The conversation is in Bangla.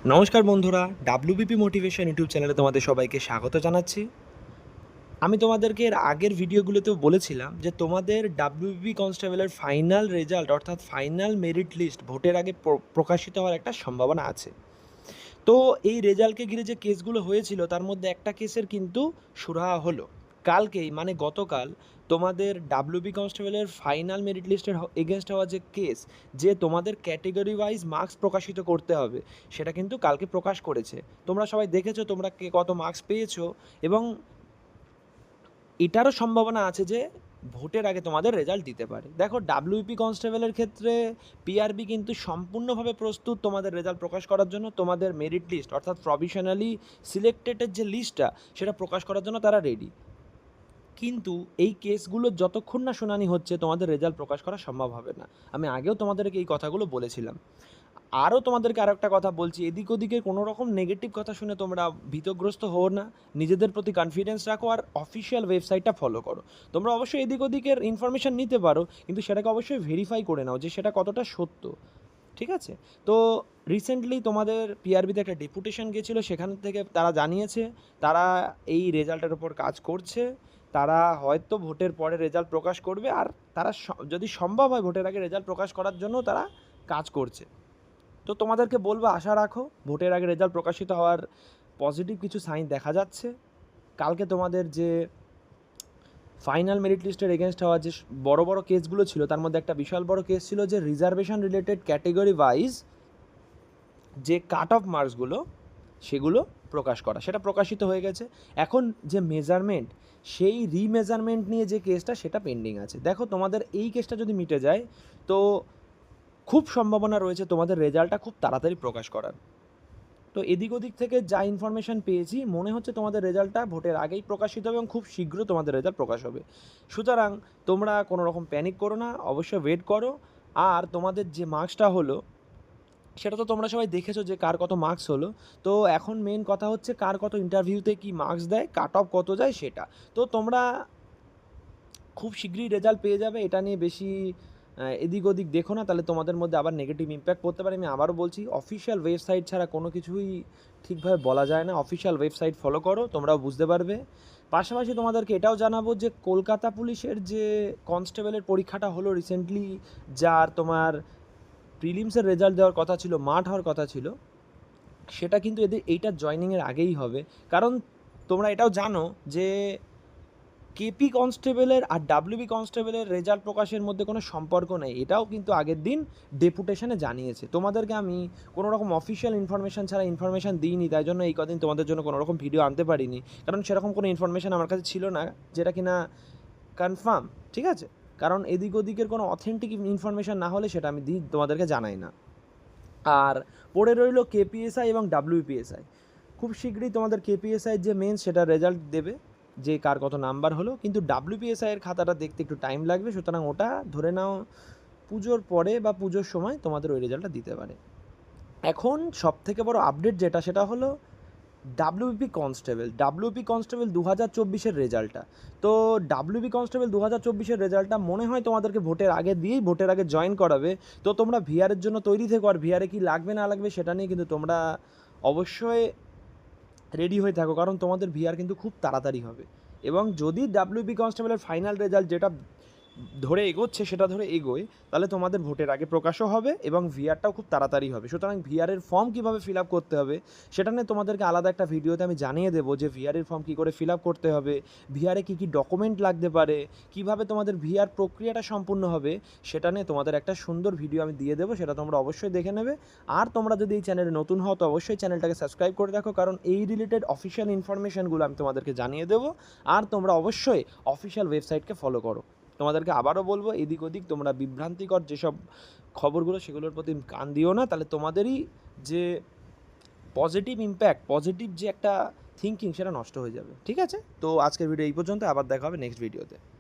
নমস্কার বন্ধুরা, ডাব্লিউবিপি মোটিভেশন ইউটিউব চ্যানেলে তোমাদের সবাইকে স্বাগত জানাচ্ছি। আমি তোমাদেরকে এর আগের ভিডিওগুলোতেও বলেছিলাম যে তোমাদের ডাব্লিউবিপি কনস্টেবলের ফাইনাল রেজাল্ট অর্থাৎ ফাইনাল মেরিট লিস্ট ভোটের আগে প্রকাশিত হওয়ার একটা সম্ভাবনা আছে। তো এই রেজাল্টকে ঘিরে যে কেসগুলো হয়েছিল তার মধ্যে একটা কেসের কিন্তু সুরাহা হলো কালকেই, মানে গতকাল। তোমাদের ডাব্লিউবি কনস্টেবলের ফাইনাল মেরিট লিস্টের এগেনস্ট হওয়া যে কেস, যে তোমাদের ক্যাটেগরি ওয়াইজ মার্কস প্রকাশিত করতে হবে, সেটা কিন্তু কালকে প্রকাশ করেছে। তোমরা সবাই দেখেছো তোমরা কে কত মার্কস পেয়েছো, এবং এটারও সম্ভাবনা আছে যে ভোটের আগে তোমাদের রেজাল্ট দিতে পারে। দেখো, ডাব্লিউপি কনস্টেবলের ক্ষেত্রে পিআরবি কিন্তু সম্পূর্ণভাবে প্রস্তুত তোমাদের রেজাল্ট প্রকাশ করার জন্য। তোমাদের মেরিট লিস্ট অর্থাৎ প্রভিশনালি সিলেক্টেডের যে লিস্টটা সেটা প্রকাশ করার জন্য তারা রেডি। কিন্তু এই কেসগুলো যতক্ষণ না শুনানি হচ্ছে তোমাদের রেজাল্ট প্রকাশ করা সম্ভব হবে না। আমি আগেও তোমাদেরকে এই কথাগুলো বলেছিলাম। আরও তোমাদেরকে আরও একটা কথা বলছি, এদিক ওদিকে কোনো রকম নেগেটিভ কথা শুনে তোমরা ভীতগ্রস্ত হও না, নিজেদের প্রতি কনফিডেন্স রাখো আর অফিসিয়াল ওয়েবসাইটটা ফলো করো। তোমরা অবশ্যই এদিক ওদিকের ইনফরমেশান নিতে পারো, কিন্তু সেটাকে অবশ্যই ভেরিফাই করে নাও যে সেটা কতটা সত্য। ঠিক আছে? তো রিসেন্টলি তোমাদের পিআরবিতে একটা ডেপুটেশন গেছিলো, সেখান থেকে তারা জানিয়েছে তারা এই রেজাল্টের ওপর কাজ করছে। তারা হয়তো ভোটের পরে রেজাল্ট প্রকাশ করবে, আর তারা যদি সম্ভব হয় ভোটের আগে রেজাল্ট প্রকাশ করার জন্য তারা কাজ করছে। তো তোমাদেরকে বলবো, আশা রাখো, ভোটের আগে রেজাল্ট প্রকাশিত হওয়ার পজিটিভ কিছু সাইন দেখা যাচ্ছে। কালকে তোমাদের যে ফাইনাল মেরিট লিস্টের এগেনস্ট হওয়া যে বড় বড় কেসগুলো ছিল তার মধ্যে একটা বিশাল বড় কেস ছিল যে রিজার্ভেশন রিলেটেড ক্যাটেগরি ওয়াইজ যে কাট অফ মার্কসগুলো সেগুলো প্রকাশ করা, সেটা প্রকাশিত হয়ে গেছে। এখন যে মেজারমেন্ট, সেই রিমেজারমেন্ট নিয়ে যে কেসটা সেটা পেন্ডিং আছে। দেখো, তোমাদের এই কেসটা যদি মিটে যায় তো খুব সম্ভাবনা রয়েছে তোমাদের রেজাল্টটা খুব তাড়াতাড়ি প্রকাশ করার। তো এদিক ওদিক থেকে যা ইনফরমেশান পেয়েছি মনে হচ্ছে তোমাদের রেজাল্টটা ভোটের আগেই প্রকাশিত হবে এবং খুব শীঘ্র তোমাদের রেজাল্ট প্রকাশ হবে। সুতরাং তোমরা কোনো রকম প্যানিক করো না, অবশ্যই ওয়েট করো। আর তোমাদের যে মার্কসটা হলো সেটা তো তোমরা সবাই দেখেছো যে কার কত মার্কস হলো। তো এখন মেন কথা হচ্ছে কার কত ইন্টারভিউতে কি মার্কস দেয়, কাট অফ কত যায় সেটা। তো তোমরা খুব শীঘ্রই রেজাল্ট পেয়ে যাবে, এটা নিয়ে বেশি এদিক ওদিক দেখো না, তাহলে তোমাদের মধ্যে আবার নেগেটিভ ইম্প্যাক্ট পড়তে পারে। আমি আবারও বলছি, অফিসিয়াল ওয়েবসাইট ছাড়া কোনো কিছুই ঠিকভাবে বলা যায় না। অফিসিয়াল ওয়েবসাইট ফলো করো, তোমরাও বুঝতে পারবে। পাশাপাশি তোমাদেরকে এটাও জানাবো যে কলকাতা পুলিশের যে কনস্টেবলের পরীক্ষাটা হলো রিসেন্টলি, যার তোমার প্রিলিমসের রেজাল্ট দেওয়ার কথা ছিল, মাঠ হওয়ার কথা ছিল, সেটা কিন্তু এদের এইটার জয়নিংয়ের আগেই হবে। কারণ তোমরা এটাও জানো যে কেপি কনস্টেবলের আর ডাব্লিউবি কনস্টেবলের রেজাল্ট প্রকাশের মধ্যে কোনো সম্পর্ক নেই, এটাও কিন্তু আগের দিন ডেপুটেশনে জানিয়েছে। তোমাদেরকে আমি কোনো রকম অফিসিয়াল ইনফরমেশান ছাড়া ইনফরমেশান দিইনি, তাই জন্য এই কদিন তোমাদের জন্য কোনো রকম ভিডিও আনতে পারিনি, কারণ সেরকম কোনো ইনফরমেশান আমার কাছে ছিল না যেটা কিনা কনফার্ম। ঠিক আছে? কারণ এদিক ওদিকের কোনো অথেন্টিক ইনফরমেশান না হলে সেটা আমি তোমাদেরকে জানাই না। আর পড়ে রইল কেপিএসআই এবং ডাব্লিউপিএসআই। খুব শীঘ্রই তোমাদের কেপিএসআই যে মেন্স সেটা রেজাল্ট দেবে যে কার কত নাম্বার হলো, কিন্তু ডাব্লিউপিএসআই এর খাতাটা দেখতে একটু টাইম লাগবে। সুতরাং ওটা ধরে নাও পুজোর পরে বা পুজোর সময় তোমাদের ওই রেজাল্টটা দিতে পারে। এখন সবথেকে বড় আপডেট যেটা, সেটা হলো ডাব্লিউপি কনস্টেবল 2024-এর রেজাল্টটা। তো ডাব্লিউপি কনস্টেবল 2024-এর রেজাল্টটা মনে হয় তোমাদেরকে ভোটের আগে দিয়েই ভোটের আগে জয়েন করাবে। তো তোমরা ভিআরের জন্য তৈরি থেকো, আর ভিআরে কি লাগবে না লাগবে সেটা নিয়ে কিন্তু তোমরা অবশ্যই রেডি হয়ে থাকো, কারণ তোমাদের ভিআর কিন্তু খুব তাড়াতাড়ি হবে। এবং যদি ডাব্লিউবি কনস্টেবলের ফাইনাল রেজাল্ট যেটা ধরে এগোচ্ছে সেটা ধরে এগোয়, তাহলে তোমাদের ভোটের আগে প্রকাশও হবে এবং ভিআরটাও খুব তাড়াতাড়ি হবে। সুতরাং ভিআরের ফর্ম কীভাবে ফিল আপ করতে হবে সেটা নিয়ে তোমাদেরকে আলাদা একটা ভিডিওতে আমি জানিয়ে দেবো যে ভিআরের ফর্ম কী করে ফিল আপ করতে হবে, ভিআরে কী কী ডকুমেন্ট লাগতে পারে, কীভাবে তোমাদের ভিআর প্রক্রিয়াটা সম্পূর্ণ হবে, সেটা নিয়ে তোমাদের একটা সুন্দর ভিডিও আমি দিয়ে দেবো, সেটা তোমরা অবশ্যই দেখে নেবে। আর তোমরা যদি এই চ্যানেলে নতুন হও তো অবশ্যই চ্যানেলটাকে সাবস্ক্রাইব করে রাখো, কারণ এই রিলেটেড অফিসিয়াল ইনফরমেশানগুলো আমি তোমাদেরকে জানিয়ে দেবো। আর তোমরা অবশ্যই অফিসিয়াল ওয়েবসাইটকে ফলো করো। তোমাদেরকে আবারও বলবো, এদিক ওদিক তোমরা বিভ্রান্তিকর যেসব খবরগুলো সেগুলোর প্রতি কান দিও না, তাহলে তোমাদেরই যে পজিটিভ ইম্প্যাক্ট, পজিটিভ যে একটা থিঙ্কিং সেটা নষ্ট হয়ে যাবে। ঠিক আছে? তো আজকের ভিডিও এই পর্যন্ত, আবার দেখা হবে নেক্সট ভিডিওতে।